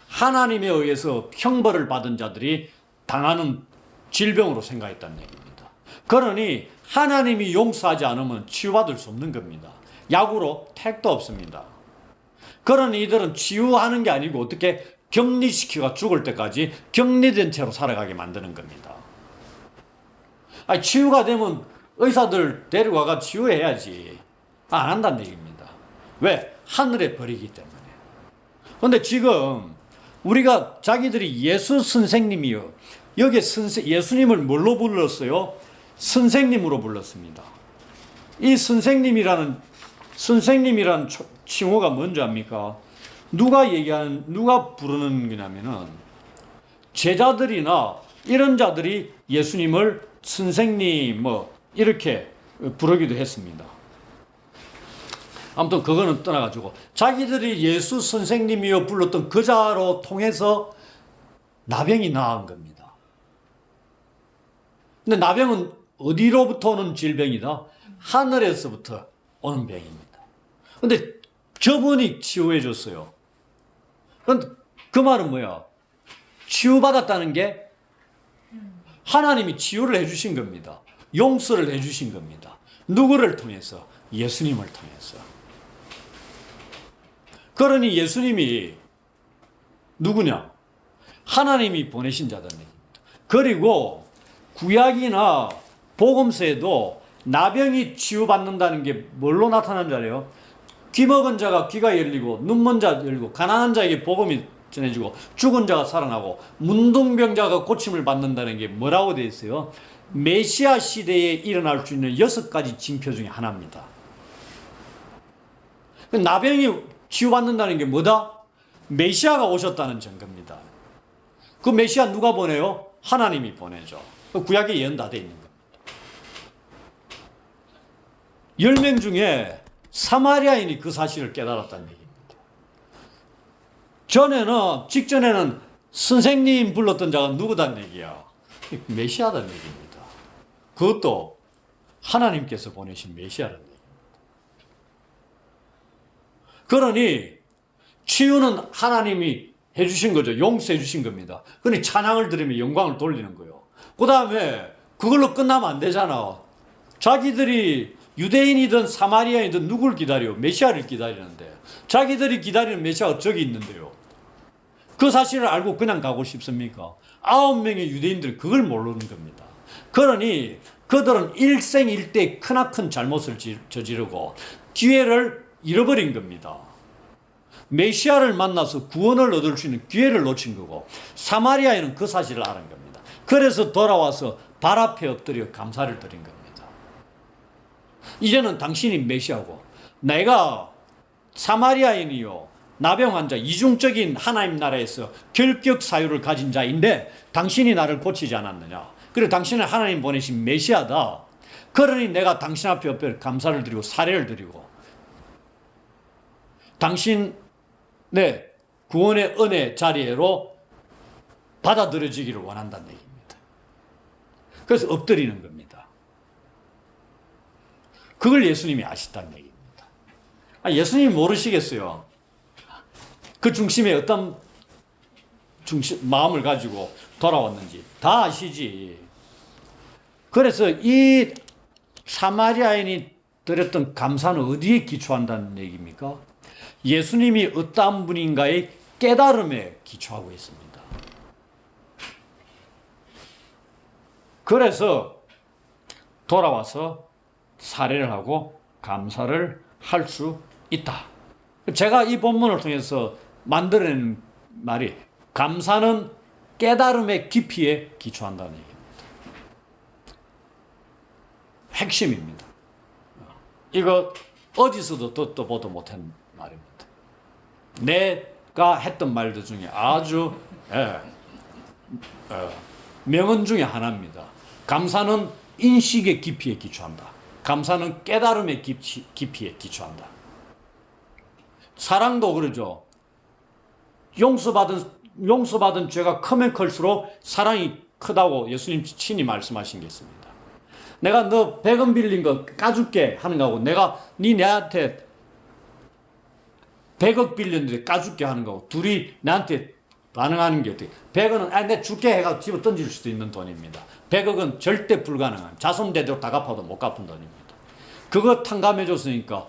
S1: 하나님에 의해서 형벌을 받은 자들이 당하는 질병으로 생각했다는 얘기입니다. 그러니 하나님이 용서하지 않으면 치유받을 수 없는 겁니다. 약으로 택도 없습니다. 그러니 이들은 치유하는 게 아니고 어떻게 격리시키고 죽을 때까지 격리된 채로 살아가게 만드는 겁니다. 아니, 치유가 되면 의사들 데리고가 치유해야지. 안 한다는 얘기입니다. 왜? 하늘에 버리기 때문에. 그런데 지금 우리가 자기들이 예수 선생님이요. 여기 예수님을 뭘로 불렀어요? 선생님으로 불렀습니다. 이 선생님이라는 칭호가 뭔지 압니까? 누가 부르는 거냐면은 제자들이나 이런 자들이 예수님을 선생님 이렇게 부르기도 했습니다. 아무튼 그거는 떠나가지고 자기들이 예수 선생님이여 불렀던 그 자로 통해서 나병이 나은 겁니다. 근데 나병은 어디로부터 오는 질병이다? 하늘에서부터 오는 병입니다. 근데 저분이 치유해 줬어요. 그런데 그 말은 뭐야? 치유받았다는 게 하나님이 치유를 해주신 겁니다. 용서를 해주신 겁니다. 누구를 통해서? 예수님을 통해서. 그러니 예수님이 누구냐? 하나님이 보내신 자다는 얘기입니다. 그리고 구약이나 복음서에도 나병이 치유받는다는 게 뭘로 나타난 자래요? 귀 먹은 자가 귀가 열리고 눈 먼 자 열리고 가난한 자에게 복음이 전해지고 죽은 자가 살아나고 문둥병자가 고침을 받는다는 게 뭐라고 되어 있어요? 메시아 시대에 일어날 수 있는 6가지 징표 중에 하나입니다. 나병이 치유받는다는 게 뭐다? 메시아가 오셨다는 증거입니다. 그 메시아 누가 보내요? 하나님이 보내죠. 구약에 예언 다 돼 있는 겁니다. 10명 중에 사마리아인이 그 사실을 깨달았다는 얘기입니다. 직전에는 선생님 불렀던 자가 누구단 얘기야? 메시아단 얘기입니다. 그것도 하나님께서 보내신 메시아라는 얘기입니다. 그러니 치유는 하나님이 해주신 거죠. 용서해 주신 겁니다. 그러니 찬양을 드리며 영광을 돌리는 거예요. 그 다음에 그걸로 끝나면 안 되잖아. 자기들이 유대인이든 사마리아인이든 누굴 기다려? 메시아를 기다리는데 자기들이 기다리는 메시아가 저기 있는데요. 그 사실을 알고 그냥 가고 싶습니까? 9명의 유대인들은 그걸 모르는 겁니다. 그러니 그들은 일생일대 크나큰 잘못을 저지르고 기회를 잃어버린 겁니다. 메시아를 만나서 구원을 얻을 수 있는 기회를 놓친 거고 사마리아인은 그 사실을 알은 겁니다. 그래서 돌아와서 발 앞에 엎드려 감사를 드린 겁니다. 이제는 당신이 메시아고 내가 사마리아인이요 나병 환자 이중적인 하나님 나라에서 결격 사유를 가진 자인데 당신이 나를 고치지 않았느냐. 그리고 당신은 하나님 보내신 메시아다. 그러니 내가 당신 앞에 엎드려 감사를 드리고 사례를 드리고 당신의 구원의 은혜 자리로 받아들여지기를 원한다는 얘기입니다. 그래서 엎드리는 겁니다. 그걸 예수님이 아시다는 얘기입니다. 예수님이 모르시겠어요? 그 중심에 어떤 마음을 가지고 돌아왔는지 다 아시지. 그래서 이 사마리아인이 드렸던 감사는 어디에 기초한다는 얘기입니까? 예수님이 어떠한 분인가의 깨달음에 기초하고 있습니다. 그래서 돌아와서 사례를 하고 감사를 할 수 있다. 제가 이 본문을 통해서 만들어낸 말이 감사는 깨달음의 깊이에 기초한다는 얘기입니다. 핵심입니다. 이거 어디서도 듣도 보도 못한 말입니다. 내가 했던 말들 중에 아주 명언 중에 하나입니다. 감사는 인식의 깊이에 기초한다. 감사는 깨달음의 깊이에 기초한다. 사랑도 그러죠. 용서받은 죄가 크면 클수록 사랑이 크다고 예수님 친히 말씀하신 게 있습니다. 내가 너 100원 빌린 거 까줄게 하는 거하고 내가 내한테 100억 빌렸는데 까줄게 하는 거고 둘이 나한테 반응하는 게 어떻게 100원은 내가 줄게 해가 집어 던질 수도 있는 돈입니다. 100억은 절대 불가능한 자손대대로 다 갚아도 못 갚은 돈입니다. 그거 탕감해줬으니까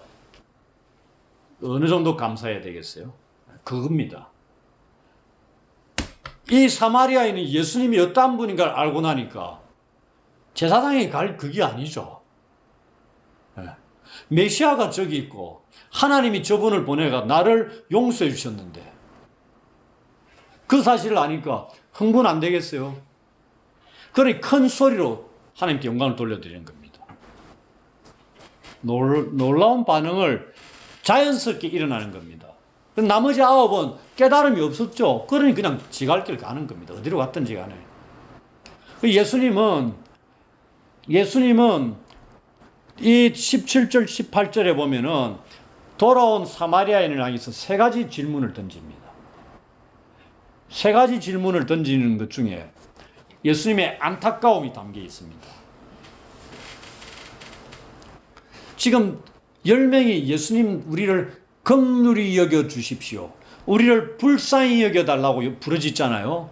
S1: 어느 정도 감사해야 되겠어요? 그겁니다. 이 사마리아인은 예수님이 어떠한 분인가를 알고 나니까 제사장이 갈 그게 아니죠. 메시아가 저기 있고 하나님이 저분을 보내가 나를 용서해 주셨는데 그 사실을 아니까 흥분 안 되겠어요? 그러니 큰 소리로 하나님께 영광을 돌려드리는 겁니다. 놀라운 반응을 자연스럽게 일어나는 겁니다. 나머지 9은 깨달음이 없었죠. 그러니 그냥 지갈 길 가는 겁니다. 어디로 갔든지 간에. 예수님은 이 17절, 18절에 보면은 돌아온 사마리아인을 향해서 3가지 질문을 던집니다. 3가지 질문을 던지는 것 중에 예수님의 안타까움이 담겨 있습니다. 지금 10명이 예수님 우리를 긍휼히 여겨 주십시오. 우리를 불쌍히 여겨 달라고 부르짖잖아요.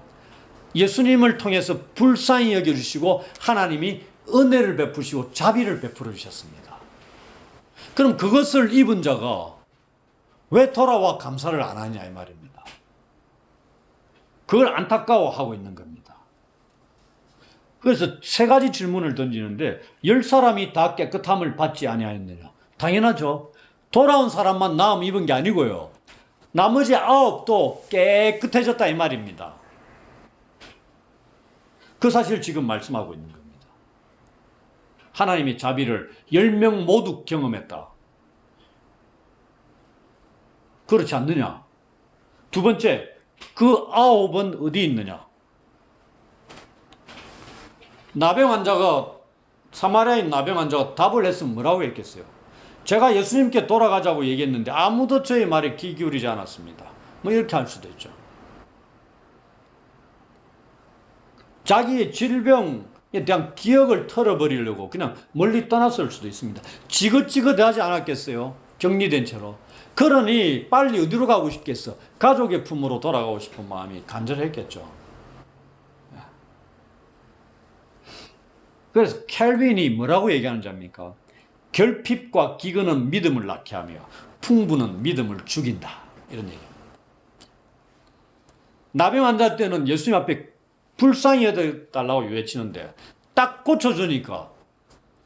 S1: 예수님을 통해서 불쌍히 여겨 주시고 하나님이 은혜를 베푸시고 자비를 베풀어 주셨습니다. 그럼 그것을 입은 자가 왜 돌아와 감사를 안 하냐 이 말입니다. 그걸 안타까워하고 있는 겁니다. 그래서 3가지 질문을 던지는데 10사람이 다 깨끗함을 받지 아니하였느냐? 당연하죠. 돌아온 사람만 나음 입은 게 아니고요. 나머지 9도 깨끗해졌다 이 말입니다. 그 사실 지금 말씀하고 있는 겁니다. 하나님의 자비를 10명 모두 경험했다. 그렇지 않느냐? 두 번째, 그 9은 어디 있느냐? 나병 환자가 사마리아인 나병 환자가 답을 했으면 뭐라고 했겠어요? 제가 예수님께 돌아가자고 얘기했는데 아무도 저의 말에 귀 기울이지 않았습니다. 뭐 이렇게 할 수도 있죠. 자기의 질병에 대한 기억을 털어버리려고 그냥 멀리 떠났을 수도 있습니다. 지긋지긋하지 않았겠어요? 격리된 채로. 그러니 빨리 어디로 가고 싶겠어? 가족의 품으로 돌아가고 싶은 마음이 간절했겠죠. 그래서 켈빈이 뭐라고 얘기하는 자입니까? 결핍과 기근은 믿음을 낳게 하며 풍부는 믿음을 죽인다. 이런 얘기입니다. 나병 환자 때는 예수님 앞에 불쌍히 여겨달라고 외치는데 딱 고쳐주니까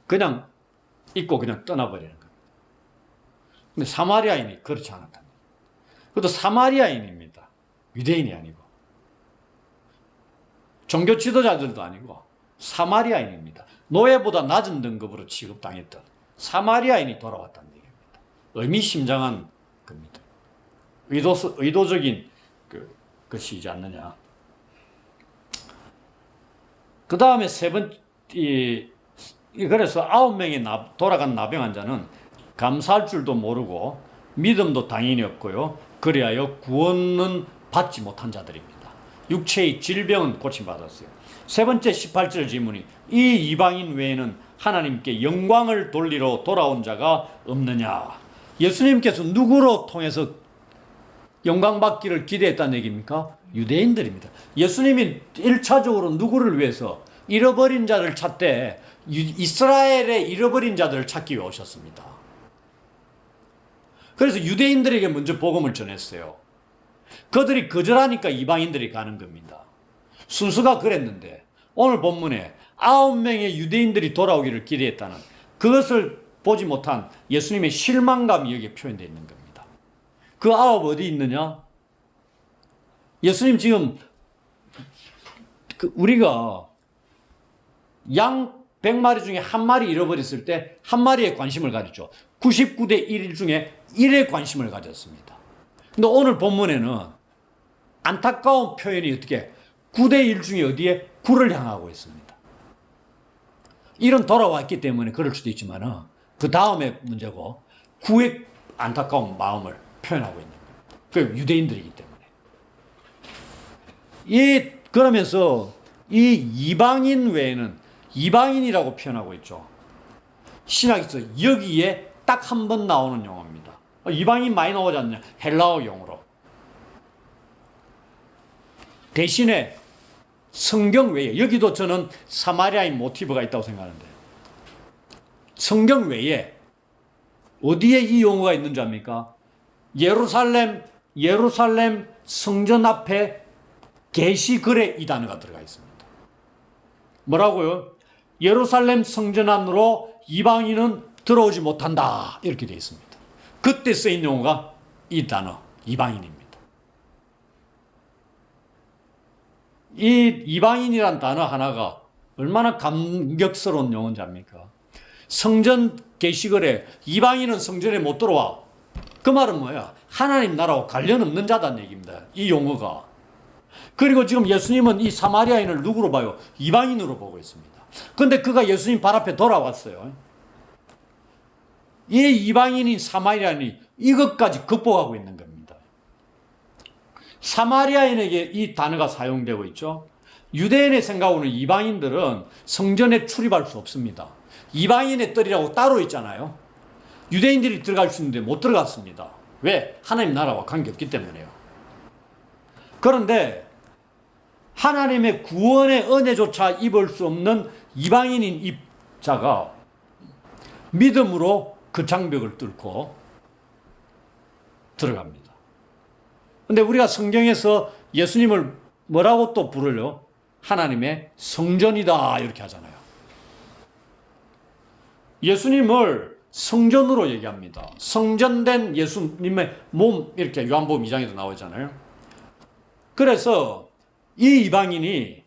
S1: 그냥 잊고 그냥 떠나버리는 거예요. 근데 사마리아인이 그렇지 않았다. 그것도 사마리아인입니다. 유대인이 아니고. 종교 지도자들도 아니고 사마리아인입니다. 노예보다 낮은 등급으로 취급당했던 사마리아인이 돌아왔다는 얘기입니다. 의미심장한 겁니다. 의도적인 것이지 않느냐. 그 다음에 그래서 9명의 돌아간 나병 환자는 감사할 줄도 모르고 믿음도 당연히 없고요. 그리하여 구원은 받지 못한 자들입니다. 육체의 질병은 고침받았어요. 세 번째 18절 질문이 이 이방인 외에는 하나님께 영광을 돌리러 돌아온 자가 없느냐. 예수님께서 누구로 통해서 영광 받기를 기대했다는 얘기입니까? 유대인들입니다. 예수님이 1차적으로 누구를 위해서 잃어버린 자를 찾되 이스라엘의 잃어버린 자들을 찾기 위해 오셨습니다. 그래서 유대인들에게 먼저 복음을 전했어요. 그들이 거절하니까 이방인들이 가는 겁니다. 순서가 그랬는데 오늘 본문에 9명의 유대인들이 돌아오기를 기대했다는 그것을 보지 못한 예수님의 실망감이 여기에 표현되어 있는 겁니다. 그 9 어디 있느냐? 예수님 지금 우리가 양 100마리 중에 한 마리 잃어버렸을 때 한 마리에 관심을 가졌죠. 99대 1 중에 1에 관심을 가졌습니다. 근데 오늘 본문에는 안타까운 표현이 어떻게 9대 1 중에 어디에 9를 향하고 있습니다. 1은 돌아왔기 때문에 그럴 수도 있지만 그 다음에 문제고 9의 안타까운 마음을 표현하고 있는 거예요. 그 유대인들이기 때문에. 그러면서 이 이방인 외에는 이방인이라고 표현하고 있죠. 신학에서 여기에 딱 한 번 나오는 용어입니다. 이방인 많이 나오지 않냐? 헬라어 용어로. 대신에 성경 외에, 여기도 저는 사마리아인 모티브가 있다고 생각하는데, 성경 외에 어디에 이 용어가 있는 줄 압니까? 예루살렘 성전 앞에 계시글에 이 단어가 들어가 있습니다. 뭐라고요? 예루살렘 성전 안으로 이방인은 들어오지 못한다. 이렇게 되어 있습니다. 그때 쓰인 용어가 이 단어, 이방인입니다. 이 이방인이란 단어 하나가 얼마나 감격스러운 용어인지 압니까? 성전 계시글에 이방인은 성전에 못 들어와. 그 말은 뭐야? 하나님 나라와 관련 없는 자다는 얘기입니다. 이 용어가. 그리고 지금 예수님은 이 사마리아인을 누구로 봐요? 이방인으로 보고 있습니다. 그런데 그가 예수님 발 앞에 돌아왔어요. 이 이방인인 사마리아인이 이것까지 극복하고 있는 겁니다. 사마리아인에게 이 단어가 사용되고 있죠. 유대인의 생각으로는 이방인들은 성전에 출입할 수 없습니다. 이방인의 뜰이라고 따로 있잖아요. 유대인들이 들어갈 수 있는데 못 들어갔습니다. 왜? 하나님 나라와 관계없기 때문에요. 그런데 하나님의 구원의 은혜조차 입을 수 없는 이방인인 이 자가 믿음으로 그 장벽을 뚫고 들어갑니다. 근데 우리가 성경에서 예수님을 뭐라고 또 부르려? 하나님의 성전이다 이렇게 하잖아요. 예수님을 성전으로 얘기합니다. 성전된 예수님의 몸, 이렇게 요한복음 2장에도 나오잖아요. 그래서 이 이방인이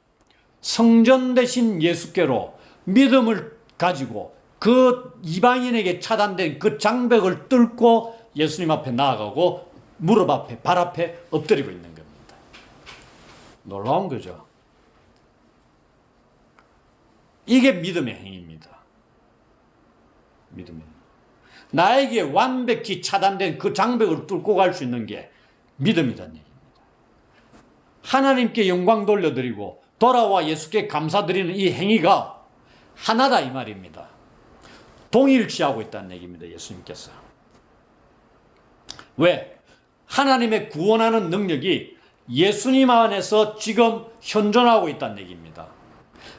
S1: 성전 대신 예수께로 믿음을 가지고 그 이방인에게 차단된 그 장벽을 뚫고 예수님 앞에 나아가고 무릎 앞에, 발 앞에 엎드리고 있는 겁니다. 놀라운 거죠. 이게 믿음의 행위입니다. 믿음의 행위. 나에게 완벽히 차단된 그 장벽을 뚫고 갈 수 있는 게 믿음이라는 얘기입니다. 하나님께 영광 돌려드리고 돌아와 예수께 감사드리는 이 행위가 하나다 이 말입니다. 동일시하고 있다는 얘기입니다. 예수님께서. 왜? 하나님의 구원하는 능력이 예수님 안에서 지금 현존하고 있다는 얘기입니다.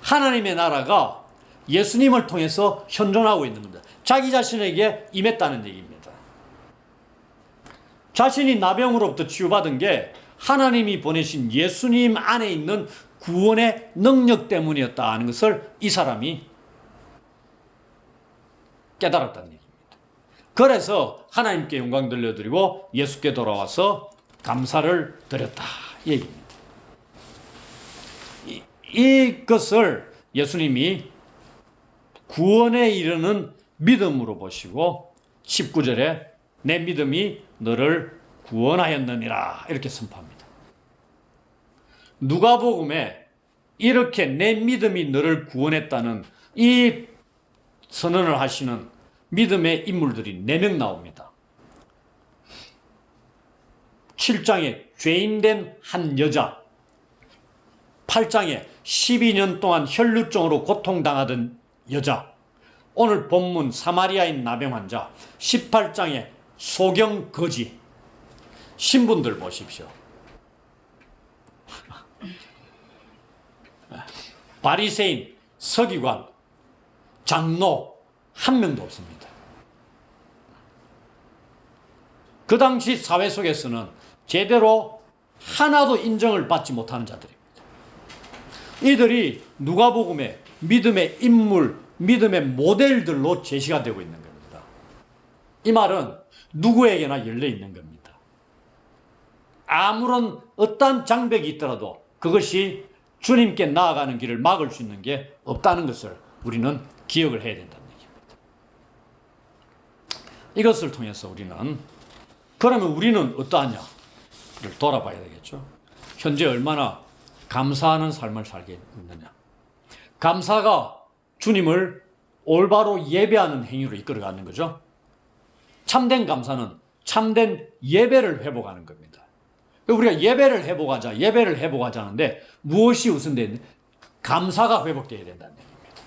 S1: 하나님의 나라가 예수님을 통해서 현존하고 있는 겁니다. 자기 자신에게 임했다는 얘기입니다. 자신이 나병으로부터 치유받은 게 하나님이 보내신 예수님 안에 있는 구원의 능력 때문이었다 하는 것을 이 사람이 깨달았다는 얘기입니다. 그래서 하나님께 영광 돌려드리고 예수께 돌아와서 감사를 드렸다 이 얘기입니다. 이것을 예수님이 구원에 이르는 믿음으로 보시고 19절에 내 믿음이 너를 구원하였느니라 이렇게 선포합니다. 누가복음에 이렇게 내 믿음이 너를 구원했다는 이 선언을 하시는 믿음의 인물들이 4명 나옵니다. 7장에 죄인된 한 여자, 8장에 12년 동안 혈루증으로 고통당하던 여자, 오늘 본문 사마리아인 나병 환자, 18장에 소경 거지, 신분들 보십시오. 바리새인, 서기관, 장로 한 명도 없습니다. 그 당시 사회 속에서는 제대로 하나도 인정을 받지 못하는 자들입니다. 이들이 누가복음의 믿음의 인물, 믿음의 모델들로 제시가 되고 있는 겁니다. 이 말은 누구에게나 열려 있는 겁니다. 아무런 어떠한 장벽이 있더라도 그것이 주님께 나아가는 길을 막을 수 있는 게 없다는 것을 우리는 기억을 해야 된다는 얘기입니다. 이것을 통해서 그러면 우리는 어떠하냐를 돌아봐야 되겠죠. 현재 얼마나 감사하는 삶을 살게 있느냐. 감사가 주님을 올바로 예배하는 행위로 이끌어가는 거죠. 참된 감사는 참된 예배를 회복하는 겁니다. 우리가 예배를 회복하자는데 무엇이 우선되는데 감사가 회복되어야 된다는 얘기입니다.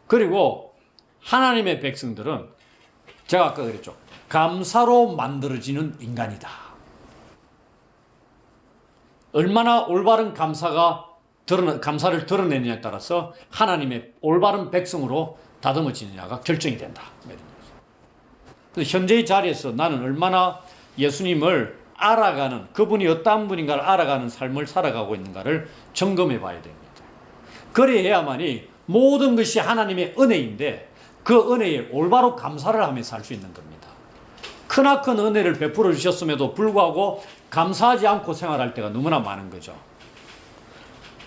S1: 그리고 하나님의 백성들은 제가 아까 그랬죠. 감사로 만들어지는 인간이다. 얼마나 올바른 감사를 드러내느냐에 따라서 하나님의 올바른 백성으로 다듬어지느냐가 결정이 된다. 현재의 자리에서 나는 얼마나 예수님을 알아가는, 그분이 어떠한 분인가를 알아가는 삶을 살아가고 있는가를 점검해 봐야 됩니다. 그래야만이 모든 것이 하나님의 은혜인데 그 은혜에 올바로 감사를 하며 살 수 있는 겁니다. 크나큰 은혜를 베풀어 주셨음에도 불구하고 감사하지 않고 생활할 때가 너무나 많은 거죠.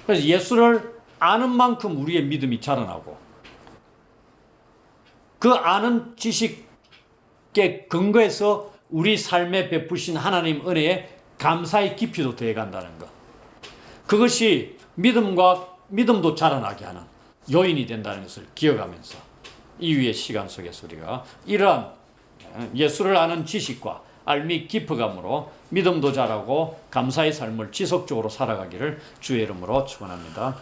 S1: 그래서 예수를 아는 만큼 우리의 믿음이 자라나고 그 아는 지식에 근거해서 우리 삶에 베푸신 하나님 은혜에 감사의 깊이도 더해간다는 것. 그것이 믿음도 자라나게 하는 요인이 된다는 것을 기억하면서 이 위의 시간 속에서 우리가 이러한 예수를 아는 지식과 알미 깊어감으로 믿음도 자라고 감사의 삶을 지속적으로 살아가기를 주의 이름으로 축원합니다.